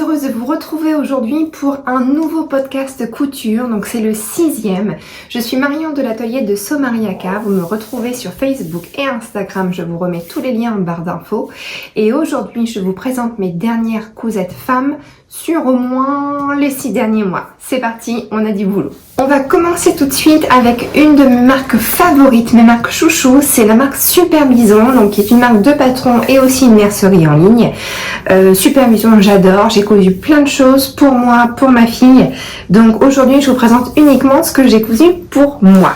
heureuse de vous retrouver aujourd'hui pour un nouveau podcast couture, donc c'est le 6e. Je suis Marion de l'atelier de Somariaka, vous me retrouvez sur Facebook et Instagram, je vous remets tous les liens en barre d'infos. Et aujourd'hui je vous présente mes dernières cousettes femmes sur au moins les 6 derniers mois. C'est parti, on a du boulot. On va commencer tout de suite avec une de mes marques favorites, mes marques chouchou, c'est la marque Super Bison, donc qui est une marque de patron et aussi une mercerie en ligne. Super Bison, j'adore, j'ai cousu plein de choses pour moi, pour ma fille. Donc aujourd'hui, je vous présente uniquement ce que j'ai cousu pour moi.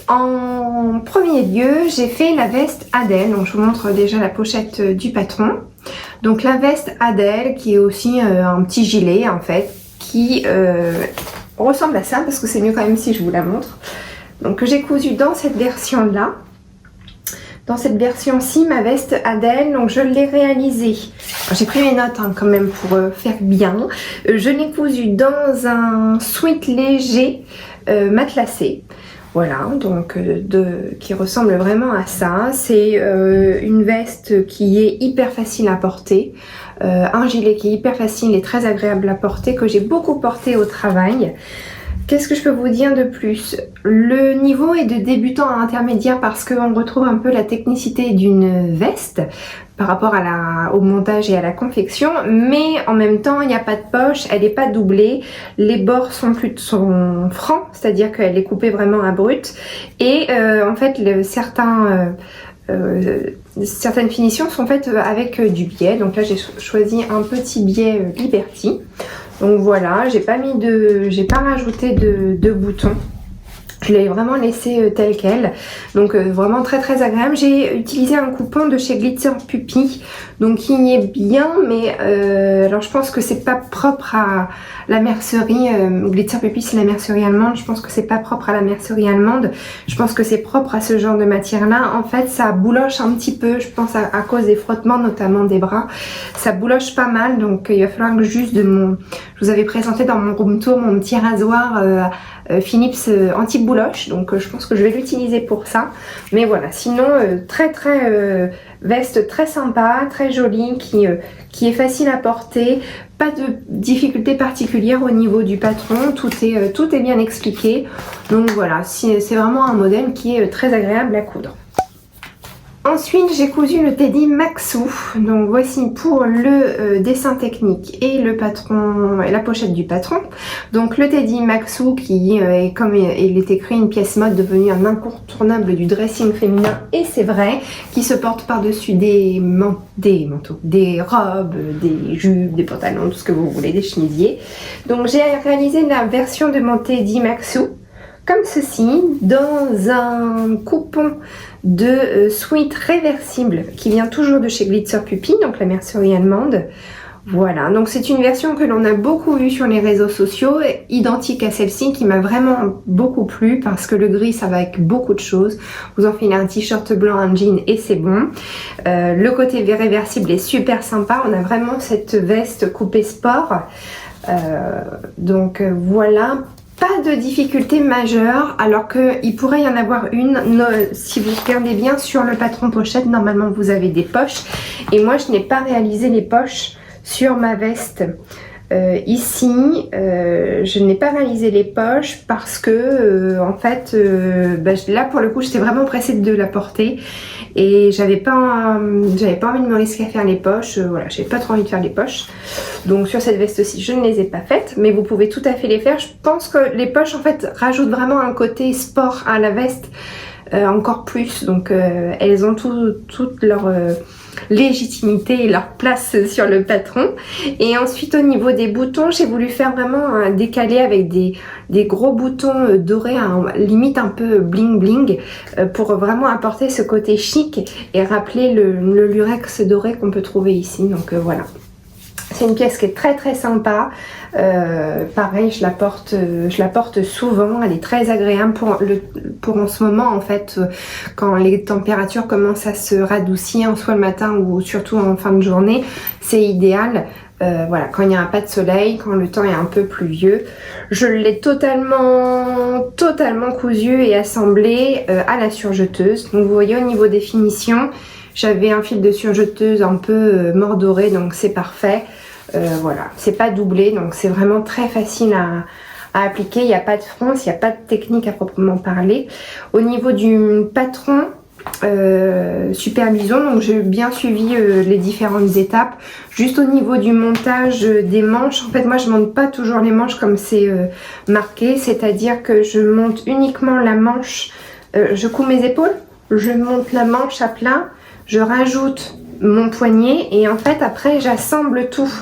En premier lieu, j'ai fait la veste Adèle, donc je vous montre déjà la pochette du patron. Donc la veste Adèle qui est aussi un petit gilet en fait, qui ressemble à ça parce que c'est mieux quand même si je vous la montre. Donc j'ai cousu dans cette version là. Dans cette version-ci, ma veste Adèle, donc je l'ai réalisée. J'ai pris mes notes quand même pour faire bien. Je l'ai cousue dans un sweat léger matelassé. Voilà, donc qui ressemble vraiment à ça. C'est une veste qui est hyper facile à porter. Un gilet qui est hyper facile et très agréable à porter, que j'ai beaucoup porté au travail. Qu'est-ce que je peux vous dire de plus? Le niveau est de débutant à intermédiaire parce qu'on retrouve un peu la technicité d'une veste par rapport au montage et à la confection, mais en même temps il n'y a pas de poche, elle n'est pas doublée, les bords sont francs, c'est-à-dire qu'elle est coupée vraiment à brut, et en fait certaines finitions sont faites avec du biais. Donc là j'ai choisi un petit biais Liberty. Donc voilà, j'ai pas rajouté de boutons. Je l'ai vraiment laissé tel quel. Donc vraiment très très agréable. J'ai utilisé un coupon de chez Glitzer Puppy. Donc qui est bien, mais alors je pense que c'est pas propre à la mercerie. Glitzer Puppy c'est la mercerie allemande. Je pense que c'est pas propre à la mercerie allemande. Je pense que c'est propre à ce genre de matière là. En fait ça bouloche un petit peu. Je pense à cause des frottements notamment des bras. Ça bouloche pas mal. Donc il va falloir que je vous avais présenté dans mon room tour mon petit rasoir Philips anti-bouloche, donc je pense que je vais l'utiliser pour ça. Mais voilà, sinon très veste très sympa, très jolie, qui est facile à porter, pas de difficulté particulière au niveau du patron, tout est bien expliqué. Donc voilà, c'est vraiment un modèle qui est très agréable à coudre. Ensuite, j'ai cousu le Teddy Maxou. Donc voici pour le dessin technique et le patron et la pochette du patron. Donc le Teddy Maxou qui est, comme il est écrit, une pièce mode devenue un incontournable du dressing féminin, et c'est vrai, qui se porte par-dessus des manteaux, des robes, des jupes, des pantalons, tout ce que vous voulez, des chemisiers. Donc j'ai réalisé la version de mon Teddy Maxou comme ceci, dans un coupon de sweat réversible qui vient toujours de chez Glitzer Puppy, donc la mercerie allemande. Voilà, donc c'est une version que l'on a beaucoup vue sur les réseaux sociaux, identique à celle-ci, qui m'a vraiment beaucoup plu parce que le gris ça va avec beaucoup de choses. Vous enfilez un t-shirt blanc, un jean et c'est bon. Le côté réversible est super sympa, on a vraiment cette veste coupée sport. Donc voilà. Pas de difficulté majeure, alors qu'il pourrait y en avoir une. Si vous regardez bien sur le patron pochette, normalement vous avez des poches. Et moi je n'ai pas réalisé les poches sur ma veste. Ici, je n'ai pas réalisé les poches parce que en fait, là pour le coup j'étais vraiment pressée de la porter. Et j'avais pas envie de me risquer à faire les poches, voilà, j'avais pas trop envie de faire les poches. Donc sur cette veste-ci, je ne les ai pas faites, mais vous pouvez tout à fait les faire. Je pense que les poches en fait rajoutent vraiment un côté sport à la veste, encore plus. Donc elles ont toute leur légitimité et leur place sur le patron. Et ensuite au niveau des boutons, j'ai voulu faire vraiment un décalé avec des gros boutons dorés, limite un peu bling bling, pour vraiment apporter ce côté chic et rappeler le lurex doré qu'on peut trouver ici. Donc voilà. C'est une pièce qui est très très sympa. Pareil, je la porte souvent. Elle est très agréable pour en ce moment en fait, quand les températures commencent à se radoucir, soit le matin ou surtout en fin de journée. C'est idéal. Voilà, quand il n'y a pas de soleil, quand le temps est un peu pluvieux. Je l'ai totalement cousu et assemblé à la surjeteuse. Donc vous voyez au niveau des finitions, j'avais un fil de surjeteuse un peu mordoré, donc c'est parfait. Voilà, c'est pas doublé, donc c'est vraiment très facile à appliquer. Il n'y a pas de fronce, il n'y a pas de technique à proprement parler. Au niveau du patron, Super Bison, donc j'ai bien suivi les différentes étapes. Juste au niveau du montage des manches, en fait moi je monte pas toujours les manches comme c'est marqué, c'est-à-dire que je monte uniquement la manche, je couds mes épaules, je monte la manche à plat, je rajoute mon poignet et en fait après j'assemble tout,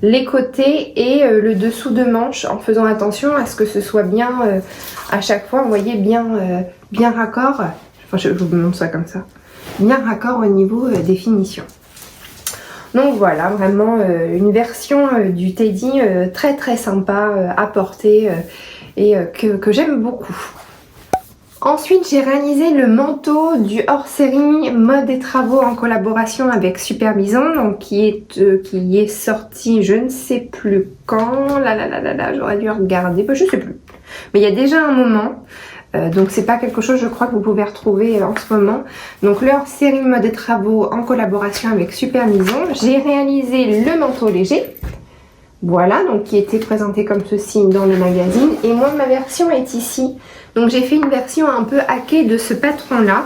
les côtés et le dessous de manche, en faisant attention à ce que ce soit bien à chaque fois, vous voyez, bien raccord. Enfin, je vous montre ça comme ça, bien raccord au niveau des finitions. Donc voilà, vraiment une version du Teddy très sympa à porter et que j'aime beaucoup. Ensuite, j'ai réalisé le manteau du hors-série mode et travaux en collaboration avec Super Bison, donc qui est sorti je ne sais plus quand, j'aurais dû regarder, je sais plus, mais il y a déjà un moment, donc c'est pas quelque chose je crois que vous pouvez retrouver en ce moment. Donc le hors-série mode et travaux en collaboration avec Super Bison, j'ai réalisé le manteau léger. Voilà, donc qui était présenté comme ceci dans le magazine. Et moi, ma version est ici. Donc j'ai fait une version un peu hackée de ce patron-là.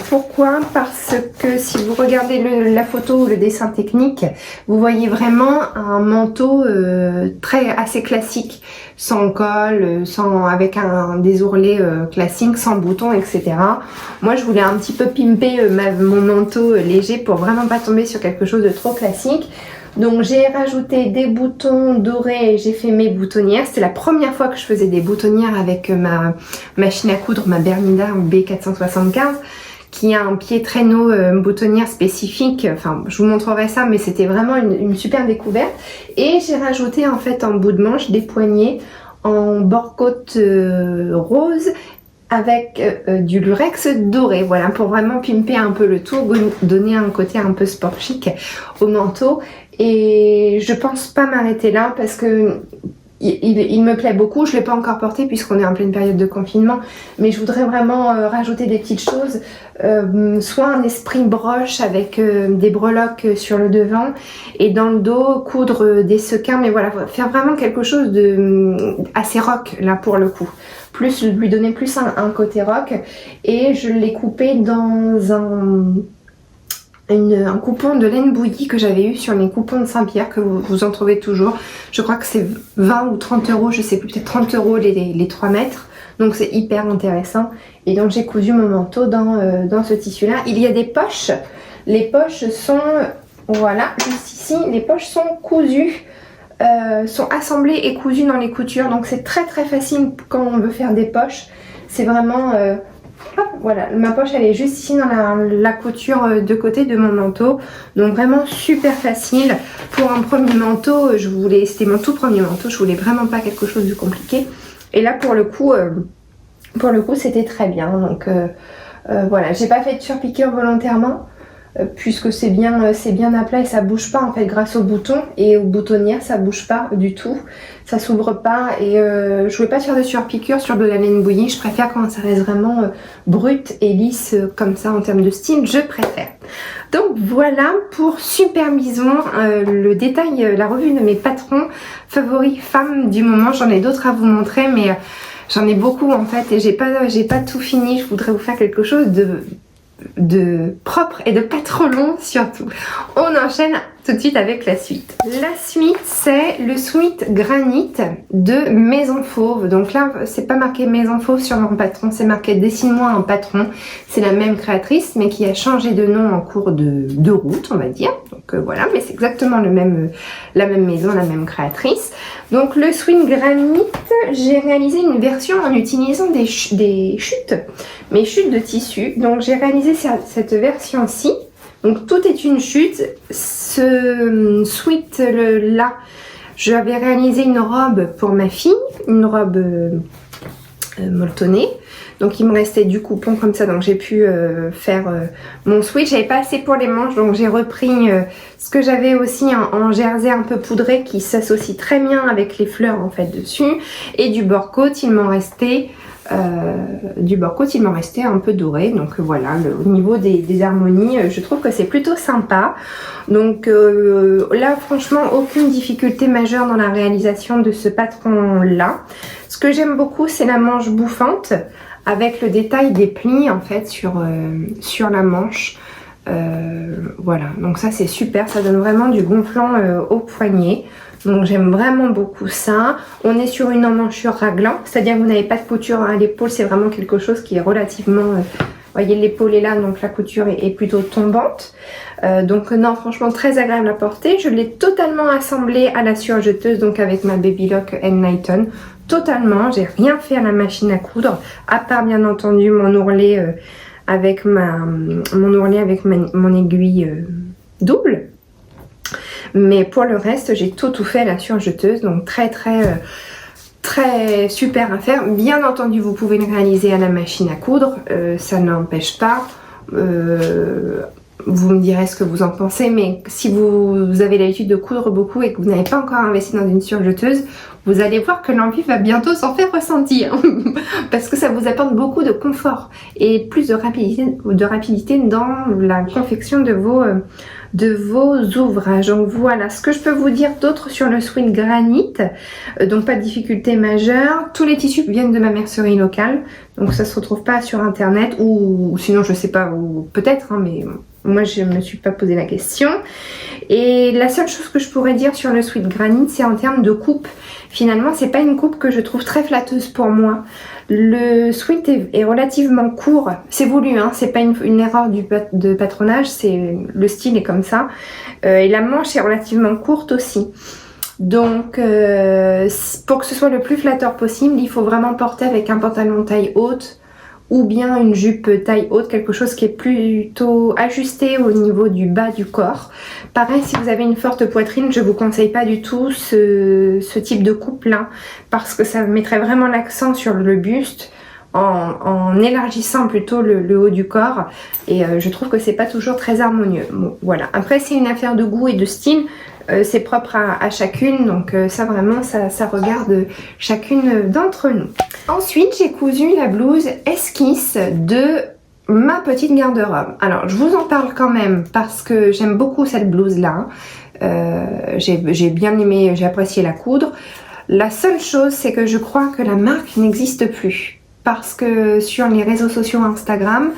Pourquoi? Parce que si vous regardez la photo ou le dessin technique, vous voyez vraiment un manteau assez classique, sans col, avec des ourlets classiques, sans boutons, etc. Moi, je voulais un petit peu pimper mon manteau léger pour vraiment pas tomber sur quelque chose de trop classique. Donc j'ai rajouté des boutons dorés et j'ai fait mes boutonnières. C'était la première fois que je faisais des boutonnières avec ma machine à coudre, ma Bernina B475, qui a un pied traîneau boutonnière spécifique. Enfin, je vous montrerai ça, mais c'était vraiment une super découverte. Et j'ai rajouté en fait en bout de manche des poignets en bord-côte rose avec du lurex doré, voilà, pour vraiment pimper un peu le tout, donner un côté un peu sport chic au manteau. Et je pense pas m'arrêter là parce que il me plaît beaucoup. Je l'ai pas encore porté puisqu'on est en pleine période de confinement, mais je voudrais vraiment rajouter des petites choses, soit un esprit broche avec des breloques sur le devant et dans le dos coudre des sequins, mais voilà, faire vraiment quelque chose de assez rock là pour le coup. Plus lui donner plus un côté rock, et je l'ai coupé dans un coupon de laine bouillie que j'avais eu sur les coupons de Saint-Pierre, que vous en trouvez toujours. Je crois que c'est 20 ou 30 euros, je sais plus, peut-être 30 euros les 3 mètres. Donc c'est hyper intéressant. Et donc j'ai cousu mon manteau dans ce tissu-là. Il y a des poches. Les poches sont, voilà, juste ici, les poches sont cousues. Sont assemblées et cousues dans les coutures, donc c'est très facile quand on veut faire des poches. C'est vraiment hop, voilà, ma poche elle est juste ici dans la couture de côté de mon manteau, donc vraiment super facile pour un premier manteau. C'était mon tout premier manteau, je voulais vraiment pas quelque chose de compliqué, et là pour le coup c'était très bien. Donc voilà, j'ai pas fait de surpiqûre volontairement, puisque c'est bien à plat et ça bouge pas en fait grâce aux boutons et aux boutonnières, ça bouge pas du tout, ça s'ouvre pas, et je voulais pas faire de surpiqûre sur de la laine bouillie. Je préfère quand ça reste vraiment brut et lisse comme ça en termes de style, je préfère. Donc voilà pour Super Bison, le détail, la revue de mes patrons favoris femmes du moment. J'en ai d'autres à vous montrer, mais j'en ai beaucoup en fait et j'ai pas tout fini. Je voudrais vous faire quelque chose de propre et de pas trop long surtout. On enchaîne tout de suite avec la suite. La suite, c'est le sweat granit de Maison Fauve. Donc là, c'est pas marqué Maison Fauve sur mon patron, c'est marqué Dessine-moi un patron. C'est la même créatrice, mais qui a changé de nom en cours de route, on va dire. Donc voilà, mais c'est exactement la même maison, la même créatrice. Donc le sweat granit, j'ai réalisé une version en utilisant des chutes, mes chutes de tissu. Donc j'ai réalisé cette version-ci. Donc tout est une chute. Ce sweat là, j'avais réalisé une robe pour ma fille, une robe molletonnée. Donc il me restait du coupon comme ça, donc j'ai pu faire mon sweat. J'avais pas assez pour les manches, donc j'ai repris ce que j'avais aussi en jersey un peu poudré qui s'associe très bien avec les fleurs en fait dessus. Et du bord côte, il m'en restait du bord côte il m'en restait un peu doré, donc voilà, au niveau des harmonies je trouve que c'est plutôt sympa. Donc là franchement aucune difficulté majeure dans la réalisation de ce patron là. Ce que j'aime beaucoup c'est la manche bouffante avec le détail des plis en fait sur la manche. Voilà, donc ça c'est super, ça donne vraiment du gonflant au poignet. Donc j'aime vraiment beaucoup ça. On est sur une emmanchure raglan, c'est-à-dire que vous n'avez pas de couture à l'épaule, c'est vraiment quelque chose qui est relativement... vous voyez l'épaule est là, donc la couture est plutôt tombante. Donc non, franchement très agréable à porter. Je l'ai totalement assemblé à la surjeteuse, donc avec ma Baby Lock Enlighten. Totalement, j'ai rien fait à la machine à coudre, à part bien entendu mon ourlet avec mon aiguille double. Mais pour le reste, j'ai tout fait à la surjeteuse, donc très super à faire. Bien entendu, vous pouvez le réaliser à la machine à coudre, ça n'empêche pas. Vous me direz ce que vous en pensez, mais si vous avez l'habitude de coudre beaucoup et que vous n'avez pas encore investi dans une surjeteuse, vous allez voir que l'envie va bientôt s'en faire ressentir parce que ça vous apporte beaucoup de confort et plus de rapidité dans la confection de vos ouvrages. Donc voilà ce que je peux vous dire d'autre sur le Sweet Granite. Donc pas de difficulté majeure. Tous les tissus viennent de ma mercerie locale, donc ça se retrouve pas sur internet ou sinon je sais pas, ou peut-être hein, mais moi je me suis pas posé la question. Et la seule chose que je pourrais dire sur le Sweet Granite, c'est en termes de coupe. Finalement c'est pas une coupe que je trouve très flatteuse pour moi. Le sweat est relativement court, c'est voulu, hein, c'est pas une erreur de patronage, le style est comme ça. Et la manche est relativement courte aussi. Donc pour que ce soit le plus flatteur possible, il faut vraiment porter avec un pantalon taille haute ou bien une jupe taille haute, quelque chose qui est plutôt ajusté au niveau du bas du corps. Pareil, si vous avez une forte poitrine, je vous conseille pas du tout ce type de coupe là, parce que ça mettrait vraiment l'accent sur le buste en élargissant plutôt le haut du corps, et je trouve que c'est pas toujours très harmonieux. Bon, voilà. Après c'est une affaire de goût et de style. C'est propre à chacune, donc ça vraiment ça regarde chacune d'entre nous. Ensuite j'ai cousu la blouse esquisse de ma petite garde-robe. Alors je vous en parle quand même parce que j'aime beaucoup cette blouse là. J'ai bien aimé, j'ai apprécié la coudre. La seule chose c'est que je crois que la marque n'existe plus, parce que sur les réseaux sociaux Instagram,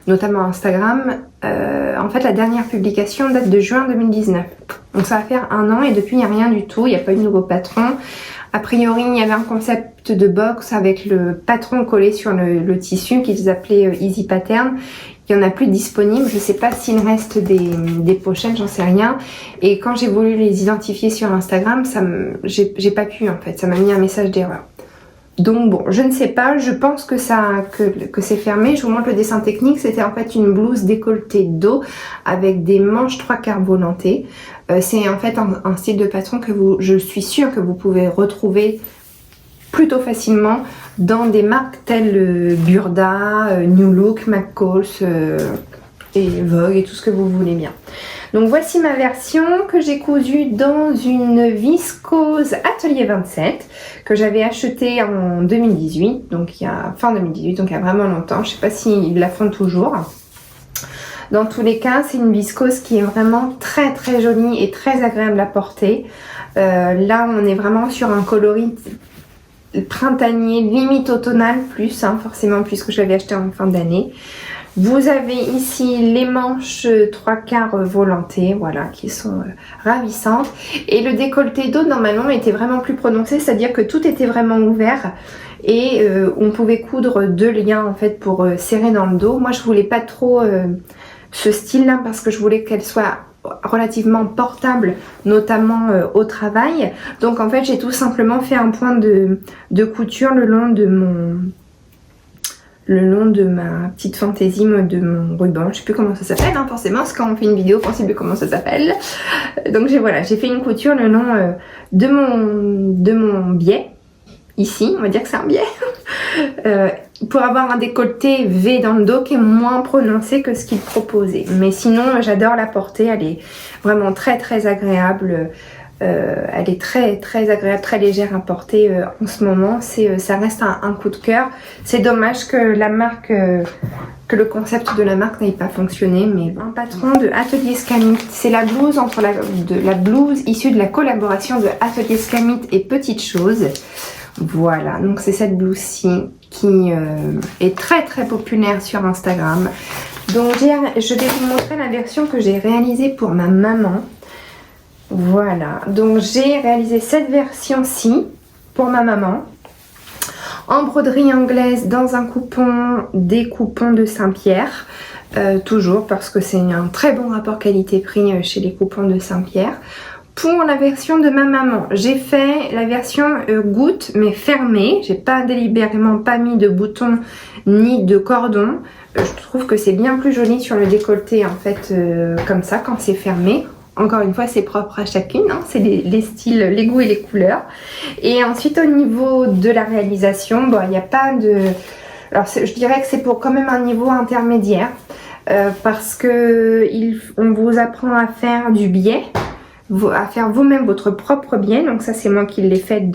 notamment Instagram, en fait la dernière publication date de juin 2019. Donc ça va faire 1 an et depuis il n'y a rien du tout, il n'y a pas eu de nouveau patron. A priori il y avait un concept de box avec le patron collé sur le tissu qu'ils appelaient Easy Pattern. Il n'y en a plus disponible, je ne sais pas s'il reste des pochettes, j'en sais rien. Et quand j'ai voulu les identifier sur Instagram, j'ai pas pu en fait, ça m'a mis un message d'erreur. Donc bon, je ne sais pas, je pense que c'est fermé. Je vous montre le dessin technique. C'était en fait une blouse décolletée dos avec des manches 3/4 volantées. C'est en fait un style de patron que je suis sûre que vous pouvez retrouver plutôt facilement dans des marques telles Burda, New Look, McCall et Vogue et tout ce que vous voulez bien. Donc voici ma version que j'ai cousue dans une viscose Atelier 27 que j'avais achetée en 2018, donc il y a fin 2018, donc il y a vraiment longtemps. Je ne sais pas s'ils la font toujours. Dans tous les cas, c'est une viscose qui est vraiment très jolie et très agréable à porter. Là, on est vraiment sur un coloris printanier, limite automnal plus, hein, forcément, puisque je l'avais acheté en fin d'année. Vous avez ici les manches 3/4 volantées, voilà, qui sont ravissantes. Et le décolleté dos, normalement, était vraiment plus prononcé, c'est-à-dire que tout était vraiment ouvert. Et on pouvait coudre 2 liens, en fait, pour serrer dans le dos. Moi, je voulais pas trop ce style-là, parce que je voulais qu'elle soit relativement portable, notamment au travail. Donc, en fait, j'ai tout simplement fait un point de couture le long de ma petite fantaisie, de mon ruban. Je sais plus comment ça s'appelle, hein, forcément, parce que quand on fait une vidéo, on sait plus comment ça s'appelle. Donc j'ai fait une couture le long de mon biais. Ici, on va dire que c'est un biais. Pour avoir un décolleté V dans le dos qui est moins prononcé que ce qu'il proposait. Mais sinon, j'adore la porter. Elle est vraiment très agréable Elle est très très agréable, très légère à porter en ce moment. Ça reste un coup de cœur. C'est dommage que la marque, que le concept de la marque n'ait pas fonctionné, mais un patron de Atelier Scamit. C'est la blouse la blouse issue de la collaboration de Atelier Scamit et Petite Chose. Voilà, donc c'est cette blouse-ci qui est très très populaire sur Instagram. Donc je vais vous montrer la version que j'ai réalisée pour ma maman. Voilà, donc j'ai réalisé cette version-ci pour ma maman. En broderie anglaise dans un coupon, des coupons de Saint-Pierre. Toujours parce que c'est un très bon rapport qualité-prix chez les coupons de Saint-Pierre. Pour la version de ma maman, j'ai fait la version goutte mais fermée. J'ai délibérément pas mis de boutons ni de cordon. Je trouve que c'est bien plus joli sur le décolleté en fait comme ça quand c'est fermé. Encore une fois, c'est propre à chacune, hein. C'est les styles, les goûts et les couleurs. Et ensuite, au niveau de la réalisation, bon, il n'y a pas de... Alors, je dirais que c'est pour quand même un niveau intermédiaire parce que on vous apprend à faire du biais, à faire vous-même votre propre biais. Donc ça, c'est moi qui l'ai fait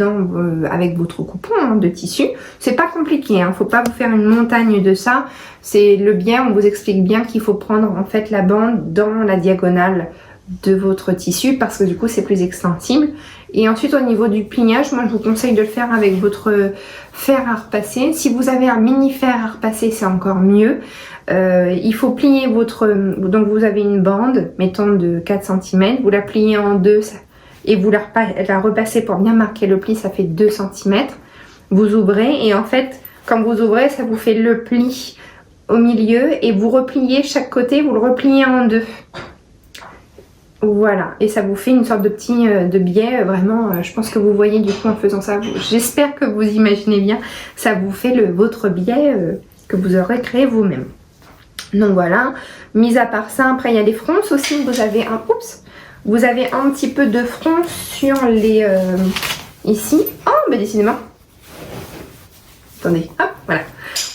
avec votre coupon hein, de tissu. C'est pas compliqué, hein. Faut pas vous faire une montagne de ça. C'est le biais, on vous explique bien qu'il faut prendre en fait la bande dans la diagonale de votre tissu parce que du coup c'est plus extensible. Et ensuite au niveau du pliage, moi je vous conseille de le faire avec votre fer à repasser. Si vous avez un mini fer à repasser, c'est encore mieux. Il faut plier donc vous avez une bande mettons de 4 cm, vous la pliez en deux et vous la repassez pour bien marquer le pli, ça fait 2 cm. Vous ouvrez et en fait quand vous ouvrez ça vous fait le pli au milieu et vous repliez chaque côté, vous le repliez en deux. Voilà, et ça vous fait une sorte de petit biais, vraiment, je pense que vous voyez du coup en faisant ça, j'espère que vous imaginez bien, ça vous fait votre biais que vous aurez créé vous-même. Donc voilà, mis à part ça, après il y a les fronces aussi, vous avez un petit peu de fronce sur les... ici, oh bah décidément, attendez, hop, voilà.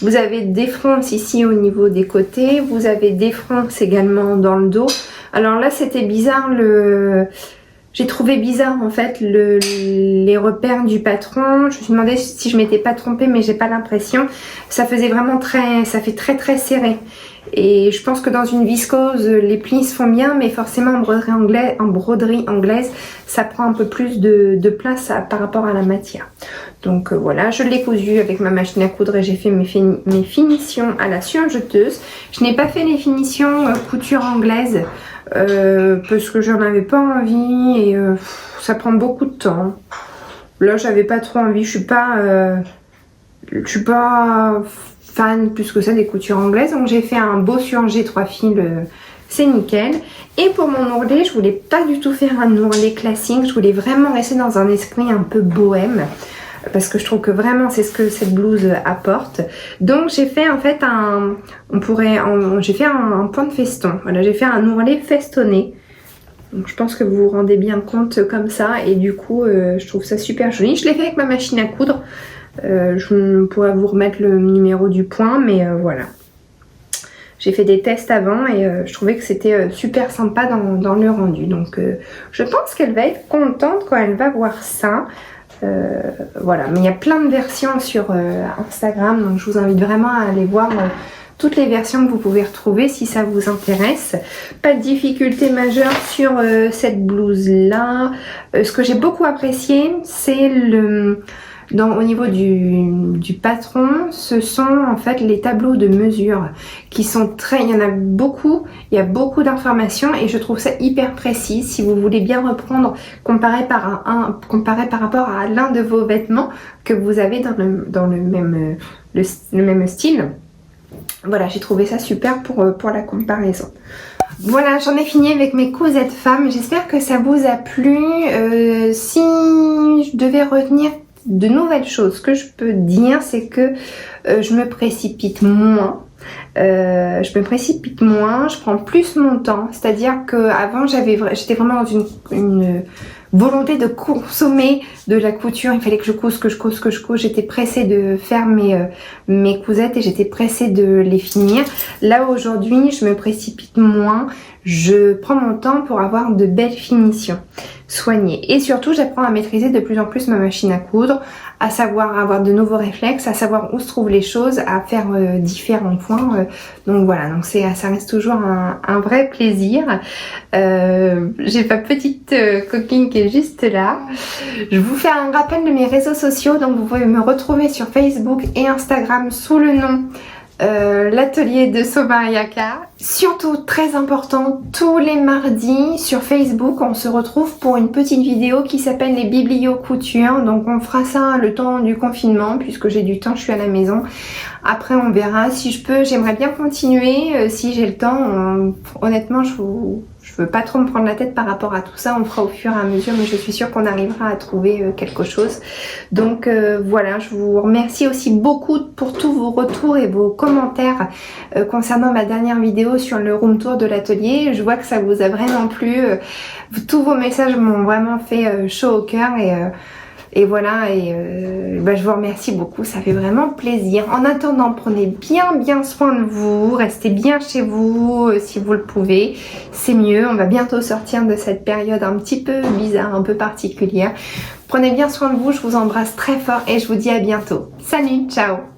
Vous avez des fronces ici au niveau des côtés, vous avez des fronces également dans le dos. Alors là c'était bizarre, j'ai trouvé bizarre en fait les repères du patron. Je me suis demandé si je m'étais pas trompée mais j'ai pas l'impression. Ça faisait vraiment ça fait très très serré. Et je pense que dans une viscose les plis se font bien mais forcément en broderie anglaise ça prend un peu plus de place par rapport à la matière. Donc voilà, je l'ai cousu avec ma machine à coudre et j'ai fait mes finitions à la surjeteuse. Je n'ai pas fait les finitions couture anglaise parce que j'en avais pas envie et ça prend beaucoup de temps. Là j'avais pas trop envie, je suis pas fan plus que ça des coutures anglaises, donc j'ai fait un beau surjet 3 fils, c'est nickel. Et pour mon ourlet, je voulais pas du tout faire un ourlet classique, je voulais vraiment rester dans un esprit un peu bohème parce que je trouve que vraiment c'est ce que cette blouse apporte. Donc j'ai fait en fait j'ai fait un point de feston. Voilà, j'ai fait un ourlet festonné. Donc je pense que vous vous rendez bien compte comme ça et du coup je trouve ça super joli. Je l'ai fait avec ma machine à coudre. Je pourrais vous remettre le numéro du point mais voilà. J'ai fait des tests avant et je trouvais que c'était super sympa dans le rendu. Donc je pense qu'elle va être contente quand elle va voir ça. Voilà, mais il y a plein de versions sur Instagram, donc je vous invite vraiment à aller voir toutes les versions que vous pouvez retrouver si ça vous intéresse. Pas de difficulté majeure sur cette blouse là. Ce que j'ai beaucoup apprécié, c'est au niveau du patron, ce sont en fait les tableaux de mesure qui sont il y en a beaucoup, il y a beaucoup d'informations et je trouve ça hyper précis. Si vous voulez bien reprendre, comparer par rapport à l'un de vos vêtements que vous avez dans le même style. Voilà, j'ai trouvé ça super pour la comparaison. Voilà, j'en ai fini avec mes cousettes femmes. J'espère que ça vous a plu. Si je devais retenir de nouvelles choses, ce que je peux dire, c'est que je me précipite moins. Je prends plus mon temps. C'est-à-dire qu'avant, j'étais vraiment dans une volonté de consommer de la couture. Il fallait que je couse, que je couse, que je couse. J'étais pressée de faire mes cousettes et j'étais pressée de les finir. Là aujourd'hui, je me précipite moins. Je prends mon temps pour avoir de belles finitions soignées. Et surtout, j'apprends à maîtriser de plus en plus ma machine à coudre, à savoir avoir de nouveaux réflexes, à savoir où se trouvent les choses, à faire différents points. Donc voilà, donc ça reste toujours un vrai plaisir. J'ai ma petite copine qui est juste là. Je vous fais un rappel de mes réseaux sociaux. Donc vous pouvez me retrouver sur Facebook et Instagram sous le nom l'atelier de Somariaka. Surtout très important, tous les mardis sur Facebook on se retrouve pour une petite vidéo qui s'appelle les biblio coutures. Donc on fera ça le temps du confinement puisque j'ai du temps, je suis à la maison. Après on verra si je peux, j'aimerais bien continuer si j'ai le temps. Honnêtement je veux pas trop me prendre la tête par rapport à tout ça, on fera au fur et à mesure, mais je suis sûre qu'on arrivera à trouver quelque chose. Donc voilà, je vous remercie aussi beaucoup pour tous vos retours et vos commentaires concernant ma dernière vidéo sur le room tour de l'atelier. Je vois que ça vous a vraiment plu. Tous vos messages m'ont vraiment fait chaud au cœur et voilà, je vous remercie beaucoup, ça fait vraiment plaisir. En attendant, prenez bien soin de vous, restez bien chez vous si vous le pouvez, c'est mieux. On va bientôt sortir de cette période un petit peu bizarre, un peu particulière. Prenez bien soin de vous, je vous embrasse très fort et je vous dis à bientôt. Salut, ciao!